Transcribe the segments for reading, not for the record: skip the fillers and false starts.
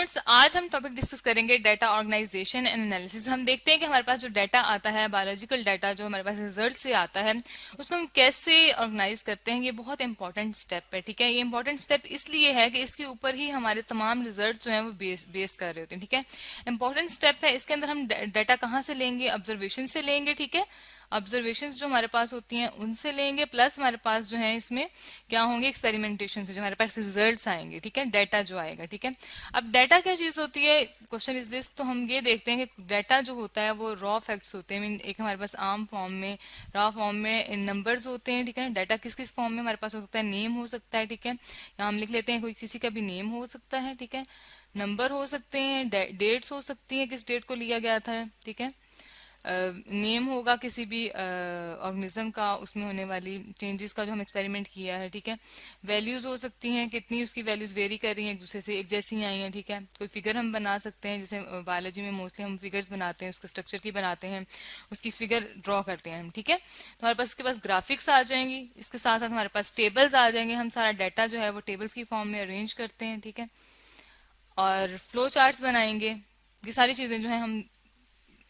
Students, आज हम topic discuss करेंगे डाटा ऑर्गेनाइजेशन एंड एनालिसिस। हम देखते हैं कि हमारे पास जो डाटा आता है, बायोलॉजिकल डाटा जो हमारे पास रिजल्ट से आता है, उसको हम कैसे ऑर्गेनाइज करते हैं। ये बहुत इंपॉर्टेंट स्टेप है, ठीक है। ये इंपॉर्टेंट स्टेप इसलिए है कि इसके ऊपर ही हमारे तमाम रिजल्ट जो हैं वो बेस कर रहे होते हैं, ठीक है। इंपॉर्टेंट स्टेप है। इसके अंदर हम डाटा कहाँ से लेंगे? ऑब्जर्वेशन से लेंगे, ठीक है। ऑब्जर्वेशंस जो हमारे पास होती हैं उनसे लेंगे, प्लस हमारे पास जो है इसमें क्या होंगे, एक्सपेरिमेंटेशन से जो हमारे पास रिजल्ट्स आएंगे, ठीक है। डाटा जो आएगा, ठीक है। अब डाटा क्या चीज होती है? Question is this. तो हम ये देखते हैं कि डाटा जो होता है वो रॉ फैक्ट्स होते हैं। मीन एक हमारे पास आम फॉर्म में, रॉ फॉर्म में नंबर्स होते हैं, ठीक है। डाटा किस किस फॉर्म में हमारे पास हो सकता है? नेम हो सकता है, ठीक है। यहाँ हम लिख लेते हैं, कोई किसी का भी नेम हो सकता है, ठीक है। नंबर हो सकते हैं, डेट्स हो सकती है, किस डेट को लिया गया था, ठीक है। नेम होगा किसी भी ऑर्गेनिज्म का, उसमें होने वाली चेंजेस का जो हम एक्सपेरिमेंट किया है, ठीक है। वैल्यूज हो सकती हैं, कितनी उसकी वैल्यूज वेरी कर रही हैं, एक दूसरे से एक जैसी आई हैं, ठीक है। कोई फिगर हम बना सकते हैं, जैसे बायोलॉजी में मोस्टली हम फिगर्स बनाते हैं, उसके स्ट्रक्चर की बनाते हैं, उसकी फिगर ड्रॉ करते हैं हम, ठीक है। तो हमारे पास उसके पास ग्राफिक्स आ जाएंगी, इसके साथ साथ हमारे पास टेबल्स आ जाएंगे। हम सारा डाटा जो है वो टेबल्स की फॉर्म में अरेंज करते हैं, ठीक है। और फ्लो चार्ट्स बनाएंगे। ये सारी चीजें जो है हम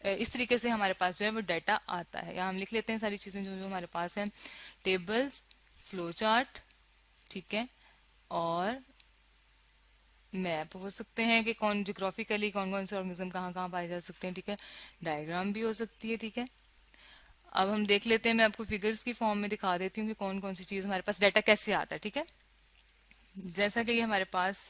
इस तरीके से हमारे पास जो है वो डाटा आता है। यहाँ हम लिख लेते हैं सारी चीजें जो जो हमारे पास है। टेबल्स, फ्लो चार्ट, ठीक है, और मैप हो सकते हैं कि कौन जियोग्राफिकली कौन कौन से ऑर्गेनिज्म कहाँ कहाँ पाए जा सकते हैं, ठीक है। डायग्राम भी हो सकती है, ठीक है। अब हम देख लेते हैं, मैं आपको फिगर्स की फॉर्म में दिखा देती हूँ कि कौन कौन सी चीज हमारे पास डाटा कैसे आता है, ठीक है। जैसा कि ये हमारे पास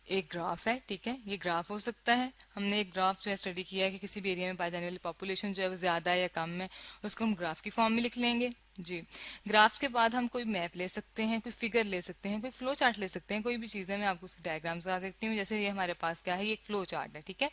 एक ग्राफ है, ठीक है। ये ग्राफ हो सकता है, हमने एक ग्राफ जो है स्टडी किया है कि किसी भी एरिया में पाई जाने वाली पॉपुलेशन जो है वो ज्यादा है या कम है, उसको हम ग्राफ की फॉर्म में लिख लेंगे जी। ग्राफ के बाद हम कोई मैप ले सकते हैं, कोई फिगर ले सकते हैं, कोई फ्लो चार्ट ले सकते हैं, कोई भी चीज है। मैं आपको उसकी डायग्राम्स बता देती हूँ। जैसे ये हमारे पास क्या है, ये एक फ्लो चार्ट है, ठीक है।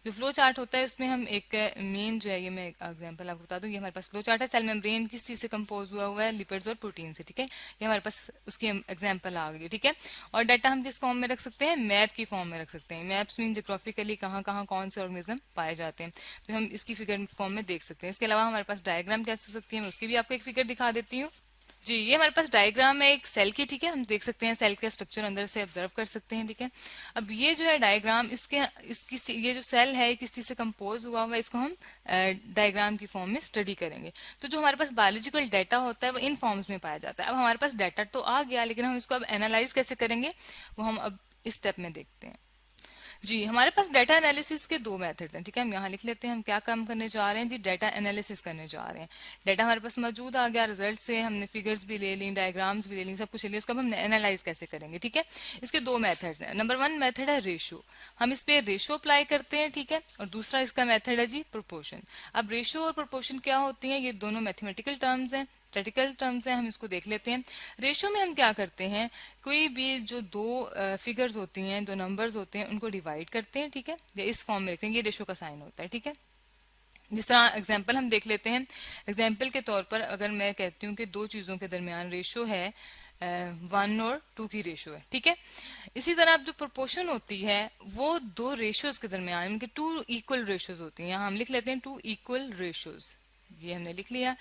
जो फ्लो चार्ट होता है उसमें हम एक मेन जो है, ये मैं एग्जांपल आपको बता दूं, ये हमारे पास फ्लो चार्ट है। सेल मेम्ब्रेन किस चीज से कंपोज हुआ है? लिपिड्स और प्रोटीन से, ठीक है। ये हमारे पास उसकी एग्जाम्पल आ गई, ठीक है। और डाटा हम किस फॉर्म में रख सकते हैं? मैप की फॉर्म में रख सकते हैं। मैप्स मीन जियोग्राफिकली कहाँ कहाँ कौन से ऑर्गेनिज्म पाए जाते हैं, तो हम इसकी फिगर फॉर्म में देख सकते हैं। इसके अलावा हमारे पास डायग्राम कैसे हो सकती है, मैं उसकी भी आपको एक फिगर दिखा देती हूँ जी। ये हमारे पास डायग्राम है एक सेल की, ठीक है। हम देख सकते हैं सेल का स्ट्रक्चर अंदर से ऑब्जर्व कर सकते हैं, ठीक है। अब ये जो है डायग्राम, इसके इसकी ये जो सेल है किस चीज से कंपोज हुआ हुआ है, इसको हम डायग्राम की फॉर्म में स्टडी करेंगे। तो जो हमारे पास बायोलॉजिकल डाटा होता है वो इन फॉर्म्स में पाया जाता है। अब हमारे पास डाटा तो आ गया, लेकिन हम इसको अब एनालाइज कैसे करेंगे वो हम अब इस स्टेप में देखते हैं जी। हमारे पास डाटा एनालिसिस के दो मेथड्स हैं, ठीक है। हम यहाँ लिख लेते हैं हम क्या काम करने जा रहे हैं जी, डाटा एनालिसिस करने जा रहे हैं। डाटा हमारे पास मौजूद आ गया, रिजल्ट से हमने फिगर्स भी ले ली, डायग्राम्स भी ले ली, सब कुछ ले लिया। उसको अब हम एनालाइज कैसे करेंगे, ठीक है। इसके दो मेथड्स हैं। नंबर वन मेथड है रेशो, हम इस पे रेशो अप्लाई करते हैं, ठीक है। और दूसरा इसका मेथड है जी प्रोपोर्शन। अब रेशो और प्रोपोर्शन क्या होती है? ये दोनों मैथमेटिकल टर्म्स हैं, स्टैटिकल टर्म्स हैं। हम इसको देख लेते हैं। रेशो में हम क्या करते हैं, कोई भी जो दो फिगर्स होती हैं, दो नंबर्स होते हैं, उनको डिवाइड करते हैं, ठीक है। या इस फॉर्म में लिखते हैं, ये रेशो का साइन होता है, ठीक है। जिस तरह एग्जाम्पल हम देख लेते हैं। एग्जाम्पल के तौर पर अगर मैं कहती हूँ कि दो चीजों के दरमियान रेशो है 1 और 2 की रेशो है, ठीक है। इसी तरह अब जो प्रोपोर्शन होती है वो दो रेशियोज के दरमियान, उनके 2 इक्वल रेशियोज होती हैं। यहाँ हम लिख लेते हैं 2 इक्वल रेशियोज, ये हमने लिख लिया।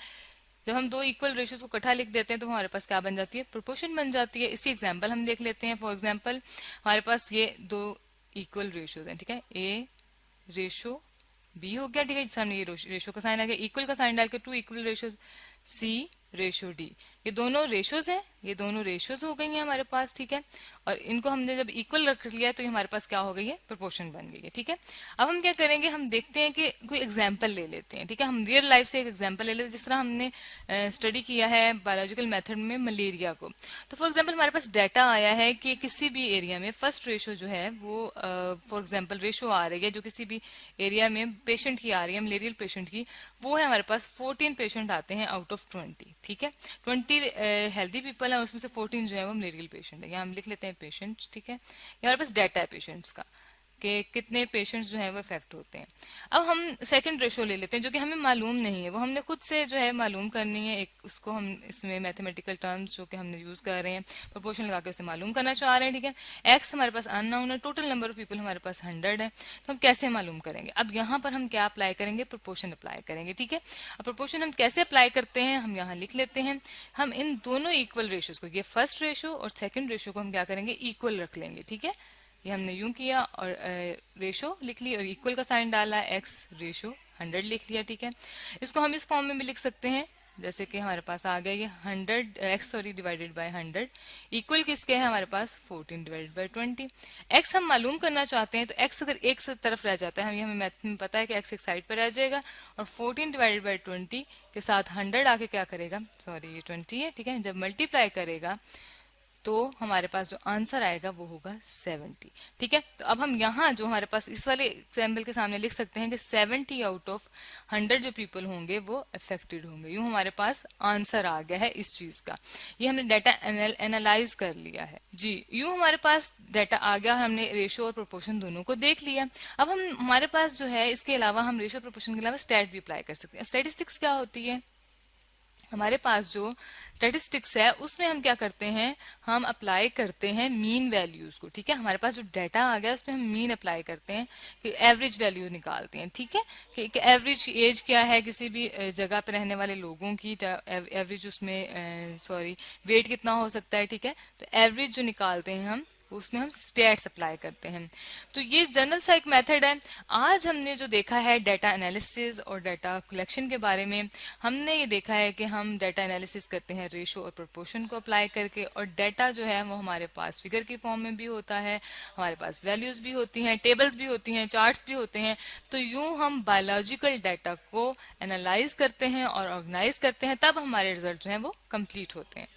जब हम दो इक्वल रेशियोज को इकट्ठा लिख देते हैं तो हमारे पास क्या बन जाती है? प्रोपोर्शन बन जाती है। इसी एग्जांपल हम देख लेते हैं। फॉर एग्जांपल हमारे पास ये दो इक्वल रेशियोज हैं, ठीक है। ए रेशो बी हो गया, ठीक है। जिस हमने ये रेशो का साइन आ गया, इक्वल का साइन डाल के 2 इक्वल रेशियोज सी रेशो डी, ये दोनों रेशियोज हैं, ये दोनों रेशियोज हो गई हैं हमारे पास, ठीक है। और इनको हमने जब इक्वल रख लिया तो ये हमारे पास क्या हो गई है? प्रोपोर्शन बन गई है, ठीक है। अब हम क्या करेंगे, हम देखते हैं कि कोई एग्जाम्पल ले लेते हैं, ठीक है। हम रियल लाइफ से एक एग्जाम्पल ले लेते हैं। जिस तरह हमने स्टडी किया है बायोलॉजिकल मेथड में मलेरिया को, तो फॉर एग्जाम्पल हमारे पास डाटा आया है कि किसी भी एरिया में फर्स्ट रेशो जो है वो फॉर एग्जाम्पल रेशो आ रही है जो किसी भी एरिया में पेशेंट की आ रही है, मलेरियल पेशेंट की, वो है हमारे पास 14 पेशेंट आते हैं आउट ऑफ 20, ठीक है। 20 हेल्दी पीपल है, उसमें से 14 जो है वो मलेरियल पेशेंट है। यहाँ हम लिख लेते हैं पेशेंट्स, ठीक है। ये हमारे पास डाटा है पेशेंट्स का कि कितने पेशेंट्स जो है वो इफेक्ट होते हैं। अब हम सेकंड रेशो ले लेते हैं जो कि हमें मालूम नहीं है, वो हमने खुद से जो है मालूम करनी है। एक उसको हम इसमें मैथमेटिकल टर्म्स जो कि हमने यूज कर रहे हैं, प्रोपोर्शन लगा के उसे मालूम करना चाह रहे हैं, ठीक है। एक्स हमारे पास अननोन है, टोटल नंबर ऑफ पीपल हमारे पास 100 है, तो हम कैसे मालूम करेंगे? अब यहाँ पर हम क्या अप्लाई करेंगे? प्रोपोर्शन अप्लाई करेंगे, ठीक है। अब प्रोपोर्शन हम कैसे अप्लाई करते हैं, हम यहाँ लिख लेते हैं। हम इन दोनों इक्वल रेशियोज को, ये फर्स्ट रेशो और सेकंड रेशो को हम क्या करेंगे? इक्वल रख लेंगे, ठीक है। ये हमने यूं किया और रेशो लिख ली और इक्वल का साइन डाला, x रेशो 100 लिख लिया, ठीक है। इसको हम इस फॉर्म में भी लिख सकते हैं, जैसे कि हमारे पास आ गया ये 100 डिवाइडेड बाय 100 इक्वल किसके है हमारे पास 14 डिवाइडेड बाय 20। x हम मालूम करना चाहते हैं तो x अगर एक तरफ रह जाता है, हमें मैथ में पता है कि x एक साइड पर रह जाएगा और 14 डिवाइडेड बाय 20 के साथ 100 आके क्या करेगा, सॉरी ये 20 है, ठीक है, जब मल्टीप्लाई करेगा तो हमारे पास जो आंसर आएगा वो होगा 70, ठीक है। तो अब हम यहाँ जो हमारे पास इस वाले एग्जाम्पल के सामने लिख सकते हैं कि 70 आउट ऑफ 100 जो पीपल होंगे वो अफेक्टेड होंगे। यूं हमारे पास आंसर आ गया है इस चीज का, ये हमने डाटा एनालाइज कर लिया है जी। यूं हमारे पास डाटा आ गया, हमने रेशो और प्रोपोर्शन दोनों को देख लिया। अब हम हमारे पास जो है इसके अलावा हम रेशो प्रोपोर्शन के अलावा स्टैट भी अप्लाई कर सकते हैं। स्टैटिस्टिक्स क्या होती है, हमारे पास जो स्टैटिस्टिक्स है उसमें हम क्या करते हैं, हम अप्लाई करते हैं मीन वैल्यूज को, ठीक है। हमारे पास जो डाटा आ गया उसमें हम मीन अप्लाई करते हैं कि एवरेज वैल्यू निकालते हैं, ठीक है, कि एवरेज एज क्या है किसी भी जगह पर रहने वाले लोगों की, एवरेज उसमें सॉरी वेट कितना हो सकता है, ठीक है। तो एवरेज जो निकालते हैं हम उसमें हम स्टैट्स अप्लाई करते हैं। तो ये जनरल सा एक मेथड है। आज हमने जो देखा है डाटा एनालिसिस और डाटा कलेक्शन के बारे में, हमने ये देखा है कि हम डाटा एनालिसिस करते हैं रेशो और प्रोपोर्शन को अप्लाई करके, और डाटा जो है वो हमारे पास फिगर की फॉर्म में भी होता है, हमारे पास वैल्यूज भी होती हैं, टेबल्स भी होती हैं, चार्ट्स भी होते हैं। तो यूं हम बायोलॉजिकल डाटा को एनालाइज करते हैं और ऑर्गेनाइज करते हैं, तब हमारे रिजल्ट जो है वो कंप्लीट होते हैं।